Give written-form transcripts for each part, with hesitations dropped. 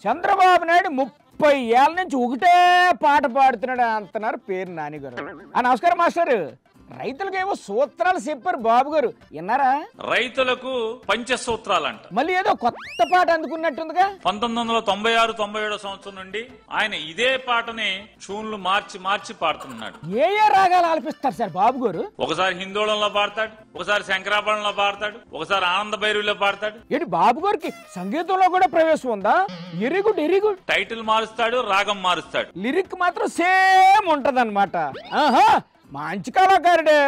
చంద్రబాబు నాయుడు 30 ఏళ్ళ నుంచి ఒకటే పాట పాడుతున్నాడు అంటున్నారు పేరు నానిగారు. నమస్కారం మాస్టర్. రైతులకేమో సూత్రాలు చెప్పారు బాబు గారు, విన్నారా? రైతులకు పంచసూత్రాలంట. మళ్ళీ ఏదో కొత్త పాట అందుకున్నట్టుందిగా. 1996-97 సంవత్సరం నుండి ఆయన ఇదే పాటని ట్యూన్లు మార్చి పాడుతున్నాడు. ఏ రాగాలు ఆలపిస్తారు సార్ బాబు గారు? ఒకసారి హిందోళంలో పాడతాడు, ఒకసారి శంకరాభరణంలో పాడతాడు, ఒకసారి ఆనంద భైరవిలో పాడతాడు. ఏంటి బాబు గారికి సంగీతంలో కూడా ప్రవేశం ఉందా? ఎరిగుడ్ టైటిల్ మారుస్తాడు, రాగం మారుస్తాడు, లిరిక్ మాత్రం సేమ్ ఉంటదన్నమాట. ఆహా, మంచి కళాకారుడే.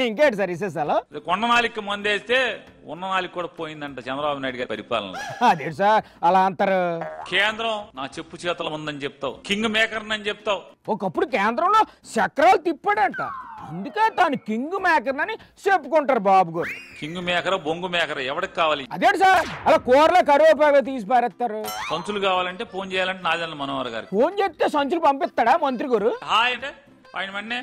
ఇంకేంటి సార్ విశేషాలు? కొండనాలికి మందేస్తే ఉన్ననాలికి కూడా పోయిందంట చంద్రబాబు నాయుడు గారి పరిపాలనలో. అదే సార్ అలా అంటారు. కేంద్రం నా చెప్పు చేతలు ఉందని చెప్తావు, కింగ్ మేకర్ అని చెప్తావు. ఒకప్పుడు కేంద్రంలో చక్రాలు తిప్పాడంట, అందుకే తాను కింగ్ మేకర్ అని చెప్పుకుంటారు బాబు గారు. కింగ్ మేకర్ బొంగు మేకర్ ఎవరికి కావాలి? అదేంటి సార్ అలా కూరలో కరివేపాకు తీసి పారేస్తారు? సంచులు కావాలంటే ఫోన్ చేయాలంటే నాదెండ్ల మనోహర్ గారికి ఫోన్ చేస్తే సంచులు పంపిస్తాడా మంత్రి గారు? హాయ్ అంటే ఆయన వెంటనే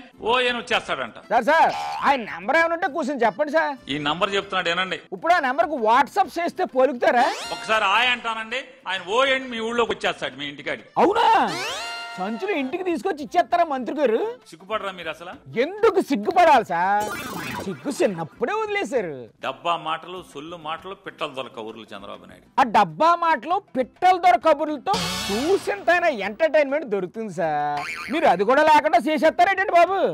ఏం వచ్చేస్తాడంట. సార్ ఆయన నెంబర్ ఏమైనా ఉంటే కూర్చొని చెప్పండి సార్. ఈ నంబర్ చెప్తున్నాడు ఏనండి. ఇప్పుడు ఆ నెంబర్ కు వాట్సాప్ చేస్తే పలుకుతారా? ఒకసారి హాయ్ అంటానండి, ఆయన ఏంటి మీ ఊళ్ళోకి వచ్చేస్తాడు మీ ఇంటికాడి. అవునా? సంచులు ఇంటికి తీసుకొచ్చి ఇచ్చేస్తారా మంత్రి గారు? సిగ్గుపడరా మీరు అసలు? ఎందుకు సిగ్గుపడాలి సార్? సిగ్గు చిన్నప్పుడే వదిలేశారు. డబ్బా మాటలు సొల్లు మాటలు పిట్టలు దొరక ఊర్లు చంద్రబాబు నాయుడు. ఆ డబ్బా మాటలు పిట్టల దొర కబుర్లతో చూసింతైనా ఎంటర్టైన్మెంట్ దొరుకుతుంది సార్. మీరు అది కూడా లేకుండా చేసేస్తారేంటండి బాబు?